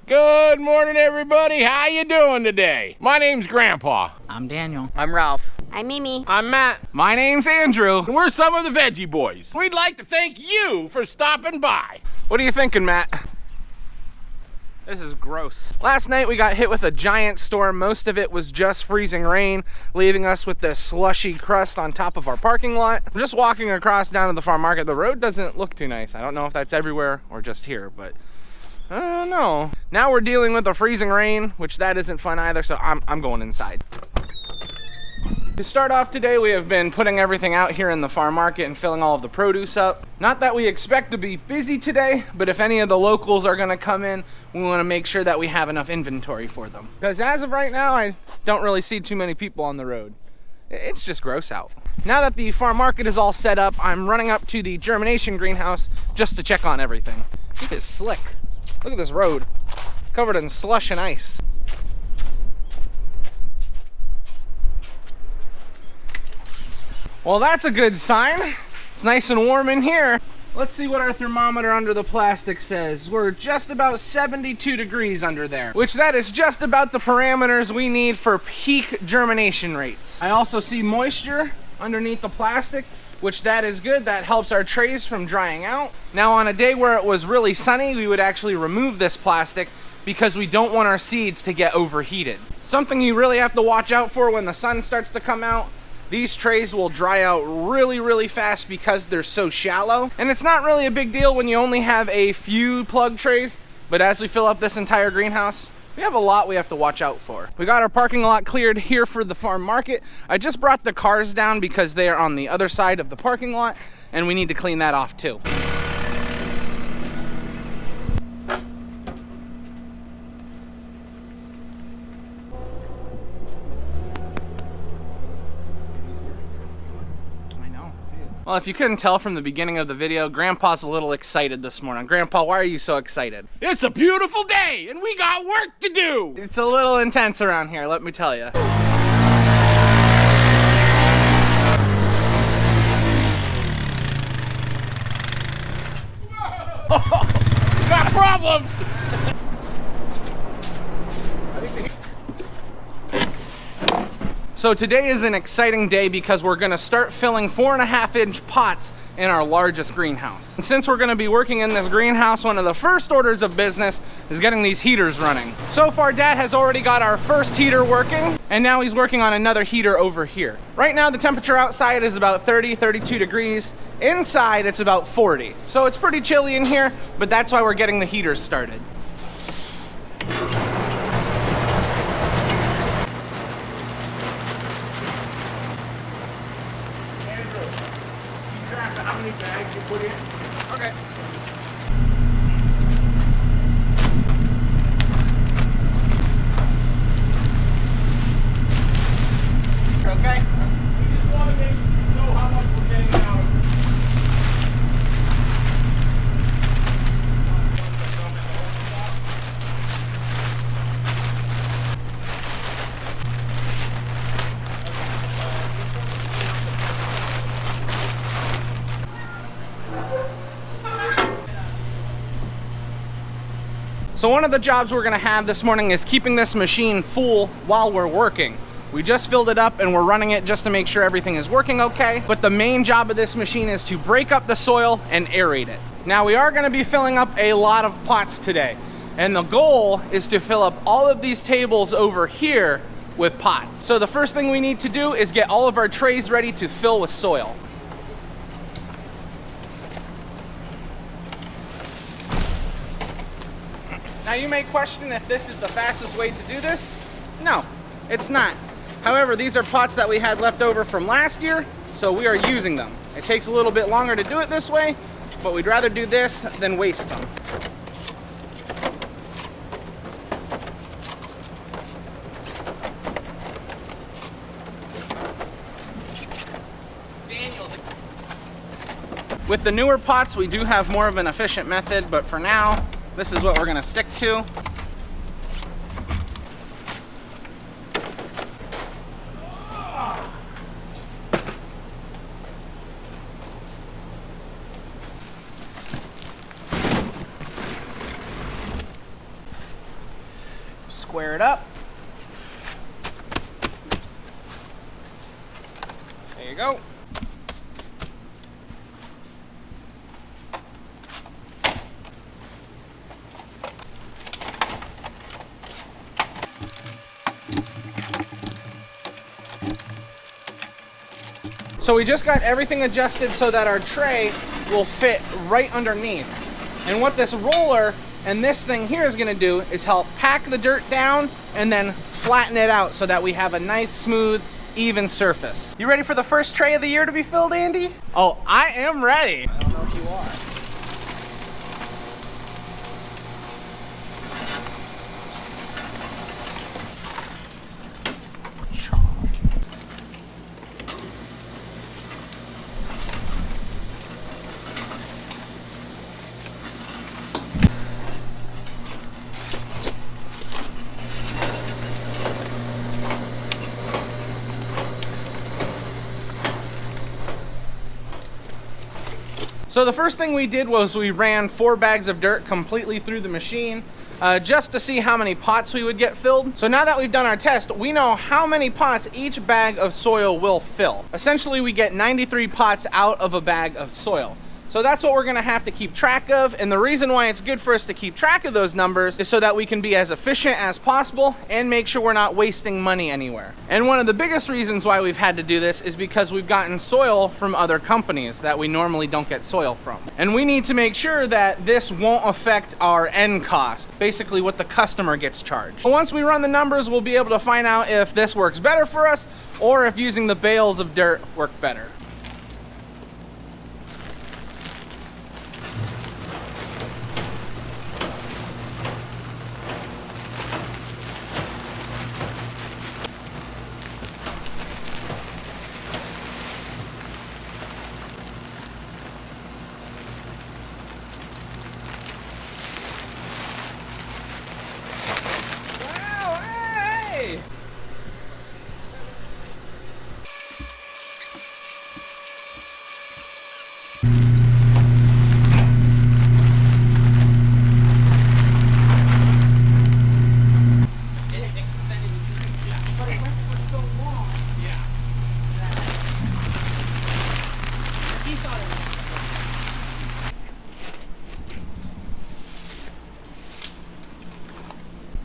Good morning, everybody. How you doing today? My name's Grandpa. I'm Daniel. I'm Ralph. I'm Mimi. I'm Matt. My name's Andrew. And we're some of the Veggie Boys. We'd like to thank you for stopping by. What are you thinking, Matt? This is gross. Last night we got hit with a giant storm. Most of it was just freezing rain, leaving us with this slushy crust on top of our parking lot. I'm just walking across down to the farm market. The road doesn't look too nice. I don't know if that's everywhere or just here, but I don't know. Now we're dealing with the freezing rain, which that isn't fun either, so I'm going inside. To start off today, we have been putting everything out here in the farm market and filling all of the produce up. Not that we expect to be busy today, but if any of the locals are gonna come in, we wanna make sure that we have enough inventory for them. Because as of right now, I don't really see too many people on the road. It's just gross out. Now that the farm market is all set up, I'm running up to the germination greenhouse just to check on everything. It is slick. Look at this road, covered in slush and ice. Well, that's a good sign. It's nice and warm in here. Let's see what our thermometer under the plastic says. We're just about 72 degrees under there, which that is just about the parameters we need for peak germination rates. I also see moisture underneath the plastic, which that is good. That helps our trays from drying out. Now on a day where it was really sunny, we would actually remove this plastic because we don't want our seeds to get overheated. Something you really have to watch out for when the sun starts to come out, these trays will dry out really fast because they're so shallow. And it's not really a big deal when you only have a few plug trays, but as we fill up this entire greenhouse, we have a lot we have to watch out for. We got our parking lot cleared here for the farm market. I just brought the cars down because they are on the other side of the parking lot and we need to clean that off too. Well, if you couldn't tell from the beginning of the video, Grandpa's a little excited this morning. Grandpa, why are you so excited? It's a beautiful day and we got work to do. It's a little intense around here, let me tell you. Got problems. So today is an exciting day because we're gonna start filling 4.5-inch pots in our largest greenhouse. And since we're gonna be working in this greenhouse, one of the first orders of business is getting these heaters running. So far, Dad has already got our first heater working, and now he's working on another heater over here. Right now, the temperature outside is about 32 degrees. Inside, it's about 40. So it's pretty chilly in here, but that's why we're getting the heaters started. How many bags you put in? Okay. Okay. We just want to know how much we're getting out. So one of the jobs we're gonna have this morning is keeping this machine full while we're working. We just filled it up and we're running it just to make sure everything is working okay. But the main job of this machine is to break up the soil and aerate it. Now we are gonna be filling up a lot of pots today. And the goal is to fill up all of these tables over here with pots. So the first thing we need to do is get all of our trays ready to fill with soil. Now you may question if this is the fastest way to do this. No, it's not. However, these are pots that we had left over from last year, so we are using them. It takes a little bit longer to do it this way, but we'd rather do this than waste them. With the newer pots, we do have more of an efficient method, but for now, this is what we're gonna stick to. square it up. There you go. So we just got everything adjusted so that our tray will fit right underneath. And what this roller and this thing here is gonna do is help pack the dirt down and then flatten it out so that we have a nice, smooth, even surface. You ready for the first tray of the year to be filled, Andy? Oh, I am ready. I don't know if you are. So the first thing we did was we ran 4 bags of dirt completely through the machine just to see how many pots we would get filled. So now that we've done our test, we know how many pots each bag of soil will fill. Essentially, we get 93 pots out of a bag of soil. So that's what we're gonna have to keep track of, and the reason why it's good for us to keep track of those numbers is so that we can be as efficient as possible and make sure we're not wasting money anywhere. And one of the biggest reasons why we've had to do this is because we've gotten soil from other companies that we normally don't get soil from. And we need to make sure that this won't affect our end cost, basically what the customer gets charged. But once we run the numbers, we'll be able to find out if this works better for us or if using the bales of dirt work better.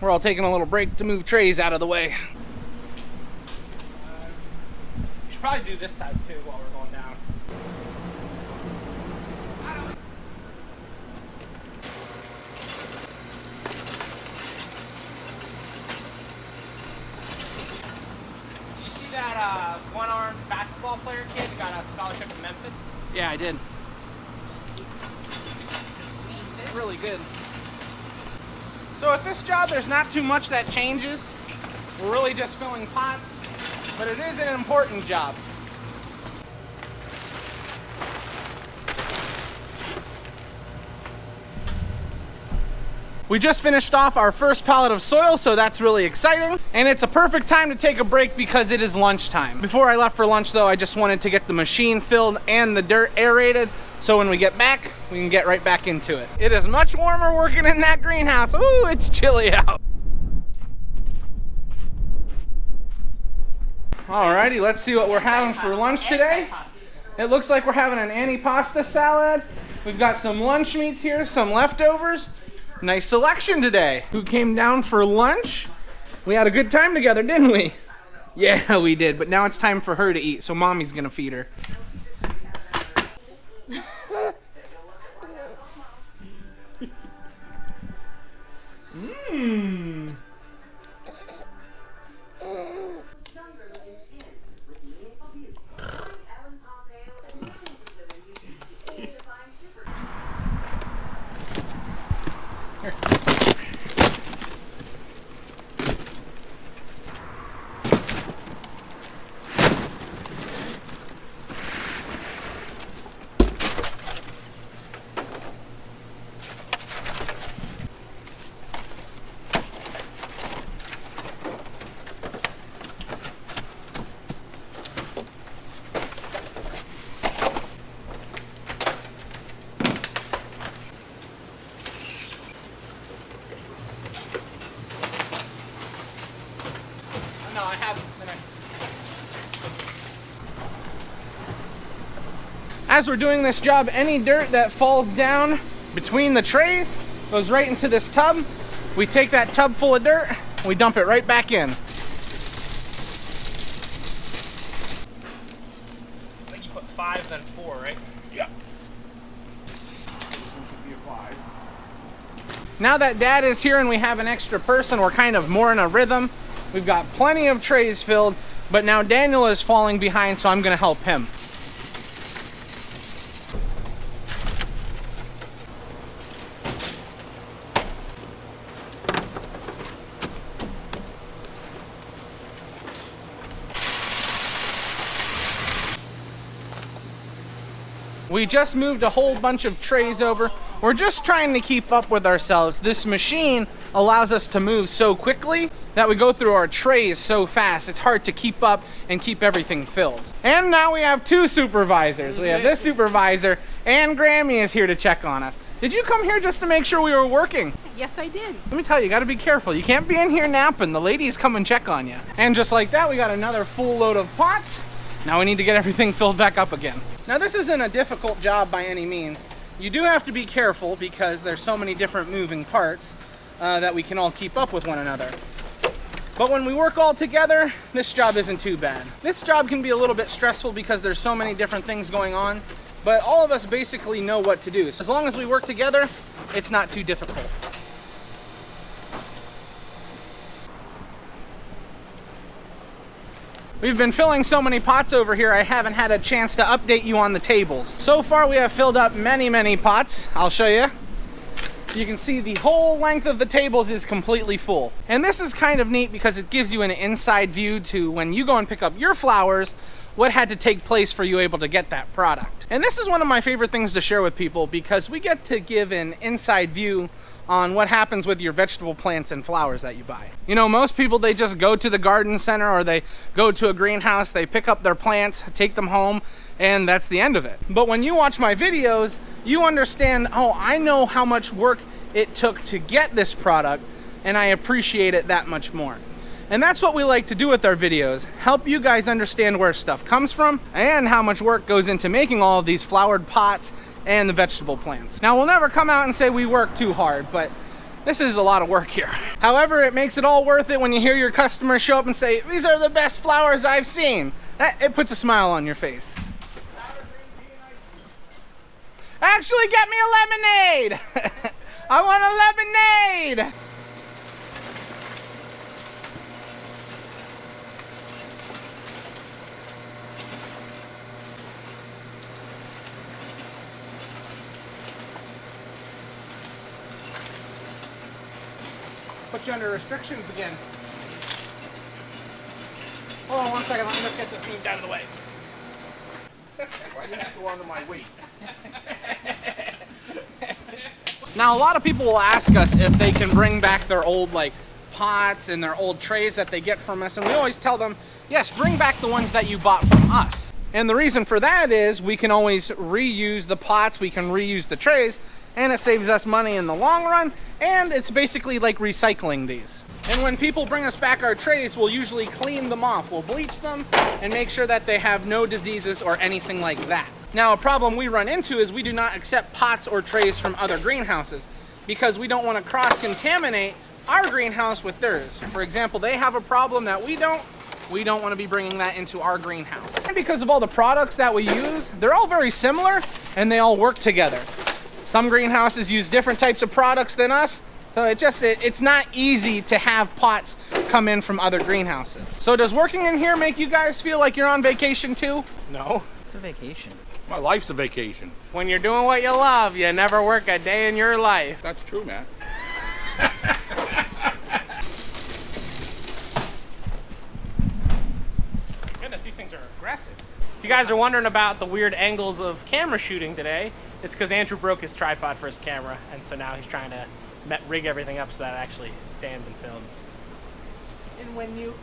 We're all taking a little break to move trays out of the way. We should probably do this side too while we're going down. Did you see that one-armed basketball player kid who got a scholarship in Memphis? Yeah, I did. Really good. So at this job, there's not too much that changes. We're really just filling pots, but it is an important job. We just finished off our first pallet of soil, so that's really exciting. And it's a perfect time to take a break because it is lunchtime. Before I left for lunch though, I just wanted to get the machine filled and the dirt aerated, so when we get back, we can get right back into it. It is much warmer working in that greenhouse. Ooh, it's chilly out. Alrighty, let's see what we're having for lunch today. It looks like we're having an antipasta salad. We've got some lunch meats here, some leftovers. Nice selection today. Who came down for lunch? We had a good time together, didn't we? Yeah, we did, but now it's time for her to eat, so mommy's gonna feed her. Mmm. No, I have. As we're doing this job, any dirt that falls down between the trays goes right into this tub. We take that tub full of dirt, we dump it right back in. I think you put 5, then 4, right? Yeah. This one should be a 5. Now that Dad is here and we have an extra person, we're kind of more in a rhythm. We've got plenty of trays filled, but now Daniel is falling behind, so I'm gonna help him. We just moved a whole bunch of trays over. We're just trying to keep up with ourselves. This machine allows us to move so quickly that we go through our trays so fast. It's hard to keep up and keep everything filled. And now we have 2 supervisors. We have this supervisor, and Grammy is here to check on us. Did you come here just to make sure we were working? Yes, I did. Let me tell you, you gotta be careful. You can't be in here napping. The ladies come and check on you. And just like that, we got another full load of pots. Now we need to get everything filled back up again. Now this isn't a difficult job by any means. You do have to be careful because there's so many different moving parts that we can all keep up with one another. But when we work all together, this job isn't too bad. This job can be a little bit stressful because there's so many different things going on, but all of us basically know what to do. So as long as we work together, it's not too difficult. We've been filling so many pots over here, I haven't had a chance to update you on the tables. So far we have filled up many pots. I'll show you. You can see the whole length of the tables is completely full. And this is kind of neat because it gives you an inside view to when you go and pick up your flowers, what had to take place for you able to get that product. And this is one of my favorite things to share with people because we get to give an inside view on what happens with your vegetable plants and flowers that you buy. You know, most people, they just go to the garden center or they go to a greenhouse, they pick up their plants, take them home, and that's the end of it. But when you watch my videos, you understand, oh, I know how much work it took to get this product, and I appreciate it that much more. And that's what we like to do with our videos, help you guys understand where stuff comes from and how much work goes into making all of these flowered pots and the vegetable plants. Now, we'll never come out and say we work too hard, but this is a lot of work here. However, it makes it all worth it when you hear your customers show up and say, these are the best flowers I've seen. It puts a smile on your face. Actually, get me a lemonade. I want a lemonade. Put you under restrictions again. Hold on one second, let me just get this moved out of the way. Why do you have to go under my weight? Now, a lot of people will ask us if they can bring back their old pots and their old trays that they get from us, and we always tell them, yes, bring back the ones that you bought from us. And the reason for that is we can always reuse the pots, we can reuse the trays, and it saves us money in the long run, and it's basically like recycling these. And when people bring us back our trays, we'll usually clean them off. We'll bleach them and make sure that they have no diseases or anything like that. Now, a problem we run into is we do not accept pots or trays from other greenhouses because we don't want to cross-contaminate our greenhouse with theirs. For example, they have a problem that we don't want to be bringing that into our greenhouse. And because of all the products that we use, they're all very similar and they all work together. Some greenhouses use different types of products than us, so it's not easy to have pots come in from other greenhouses. So does working in here make you guys feel like you're on vacation too? No. It's a vacation. My life's a vacation. When you're doing what you love, you never work a day in your life. That's true, man. Goodness, these things are aggressive. If you guys are wondering about the weird angles of camera shooting today, it's because Andrew broke his tripod for his camera, and so now he's trying to rig everything up so that it actually stands and films. And when you.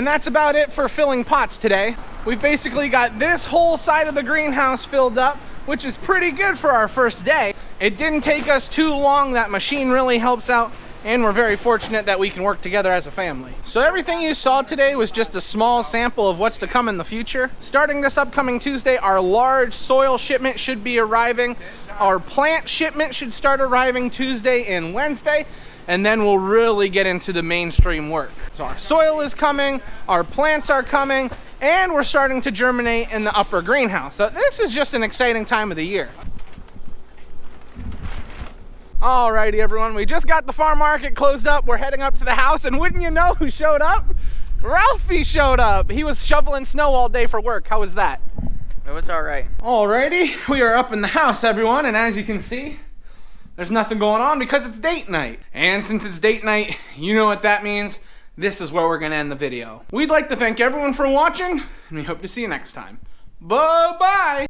And that's about it for filling pots today. We've basically got this whole side of the greenhouse filled up, which is pretty good for our first day. It didn't take us too long. That machine really helps out, and we're very fortunate that we can work together as a family. So everything you saw today was just a small sample of what's to come in the future. Starting this upcoming Tuesday, our large soil shipment should be arriving. Our plant shipment should start arriving Tuesday and Wednesday, and then we'll really get into the mainstream work. So our soil is coming, our plants are coming, and we're starting to germinate in the upper greenhouse. So this is just an exciting time of the year. Alrighty everyone, we just got the farm market closed up. We're heading up to the house, and wouldn't you know who showed up? Ralphie showed up. He was shoveling snow all day for work. How was that? It was all right. Alrighty, we are up in the house, everyone, and as you can see, there's nothing going on because it's date night. And since it's date night, you know what that means. This is where we're gonna end the video. We'd like to thank everyone for watching, and we hope to see you next time. Bye-bye!